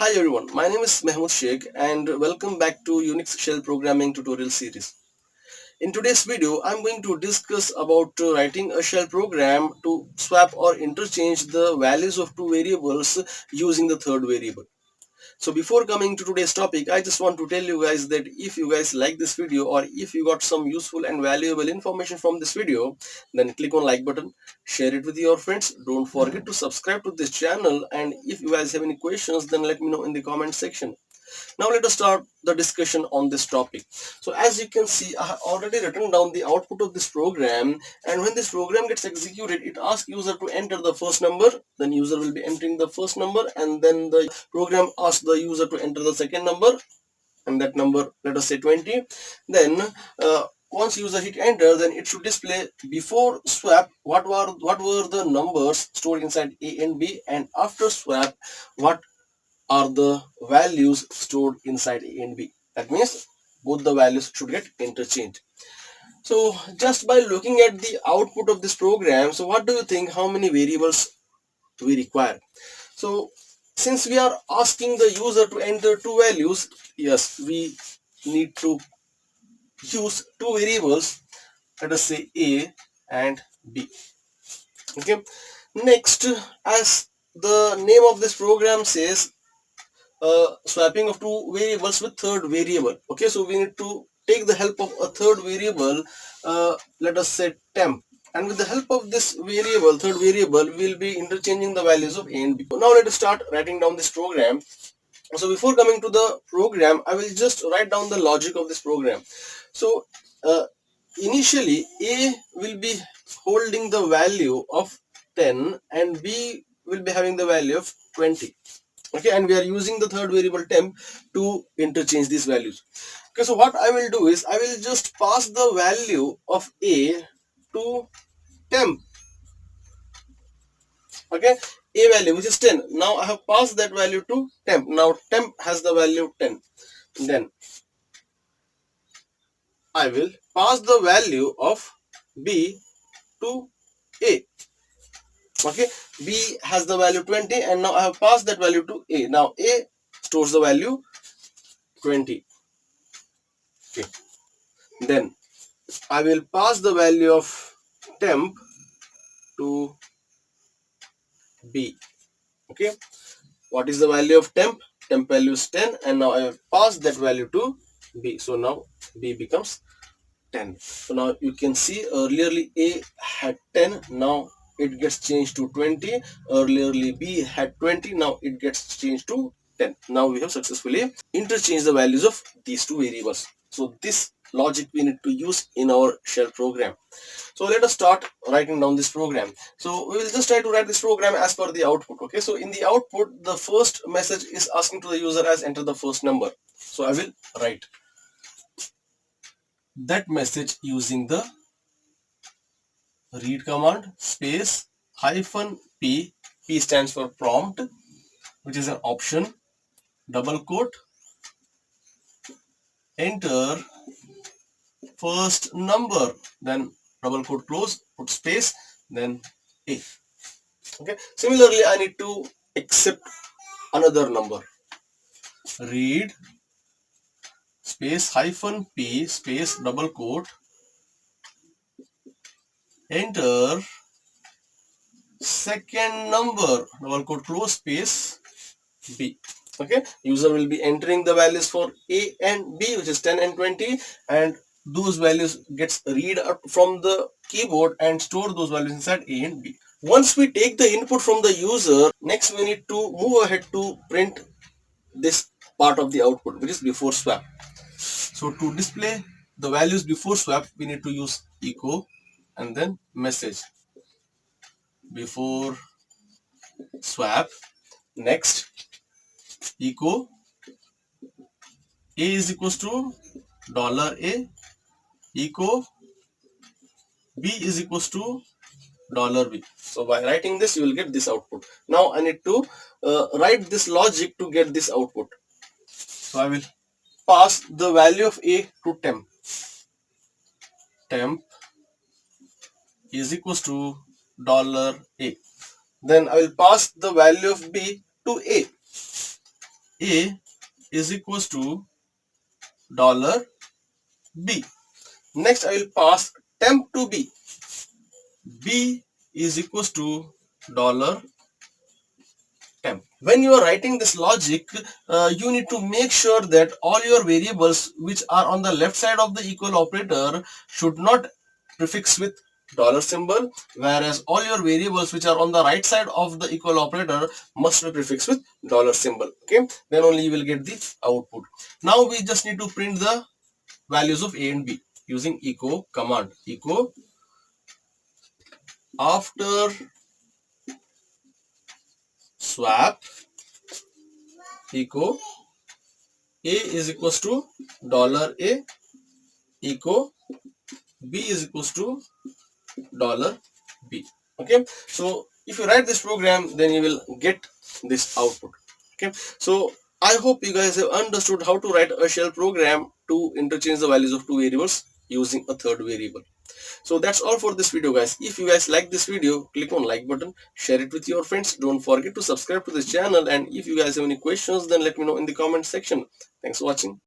Hi everyone, my name is Mahmoud Sheikh and welcome back to Unix shell programming tutorial series. In today's video, I'm going to discuss about writing a shell program to swap or interchange the values of two variables using the third variable. So before coming to today's topic, I just want to tell you guys that if you guys like this video or if you got some useful and valuable information from this video, then click on like button, share it with your friends. Don't forget to subscribe to this channel, and if you guys have any questions, then let me know in the comment section. Now let us start the discussion on this topic. So as you can see, I have already written down the output of this program, and when this program gets executed, it asks user to enter the first number, then user will be entering the first number, and then the program asks the user to enter the second number, and that number, let us say 20. Then once user hit enter, then it should display before swap what were the numbers stored inside A and B, and after swap what are the values stored inside A and B. That means both the values should get interchanged. So just by looking at the output of this program, so what do you think, how many variables do we require? So since we are asking the user to enter two values, yes, we need to use two variables, let us say A and B. Okay. Next, as the name of this program says, swapping of two variables with third variable. Okay, so we need to take the help of a third variable, let us say temp, and with the help of this variable, third variable, we'll be interchanging the values of A and B. So now let us start writing down this program. So before coming to the program, I will just write down the logic of this program. So initially A will be holding the value of 10 and B will be having the value of 20. Okay, and we are using the third variable temp to interchange these values. Okay, so what I will do is I will just pass the value of A to temp. Okay, A value which is 10. Now I have passed that value to temp. Now temp has the value 10. Then I will pass the value of B to A. Okay, B has the value 20 and now I have passed that value to A. Now A stores the value 20. Okay, then I will pass the value of temp to B. Okay, what is the value of temp? Temp value is 10 and now I have passed that value to B. So now B becomes 10. So now you can see earlierly A had 10, now it gets changed to 20. Earlierly B had 20, now it gets changed to 10. Now we have successfully interchanged the values of these two variables. So this logic we need to use in our shell program. So let us start writing down this program. So we will just try to write this program as per the output. Okay, so in the output, the first message is asking to the user as enter the first number. So I will write that message using the read command space hyphen p. P stands for prompt, which is an option, double quote, enter first number, then double quote close, put space, then A. Okay, similarly I need to accept another number, read space hyphen p space double quote, enter second number, double quote close, space B. Okay, user will be entering the values for A and B, which is 10 and 20, and those values gets read up from the keyboard and store those values inside A and B. Once we take the input from the user, next we need to move ahead to print this part of the output, which is before swap. So to display the values before swap, we need to use echo and then message before swap. Next, echo A is equals to $A, echo B is equals to $B. So by writing this, you will get this output. Now I need to write this logic to get this output. So I will pass the value of A to temp. Temp is equals to $A. Then I will pass the value of B to A. A is equals to dollar B. Next, I will pass temp to B. B is equals to dollar temp. When you are writing this logic, you need to make sure that all your variables which are on the left side of the equal operator should not prefix with dollar symbol, whereas all your variables which are on the right side of the equal operator must be prefixed with dollar symbol. Okay, then only you will get the output. Now we just need to print the values of A and B using echo command. Echo after swap, echo A is equals to dollar A, echo B is equals to dollar B. Okay, so if you write this program, then you will get this output. Okay, so I hope you guys have understood how to write a shell program to interchange the values of two variables using a third variable. So that's all for this video, guys. If you guys like this video, click on like button, share it with your friends. Don't forget to subscribe to this channel, and if you guys have any questions, then let me know in the comment section. Thanks for watching.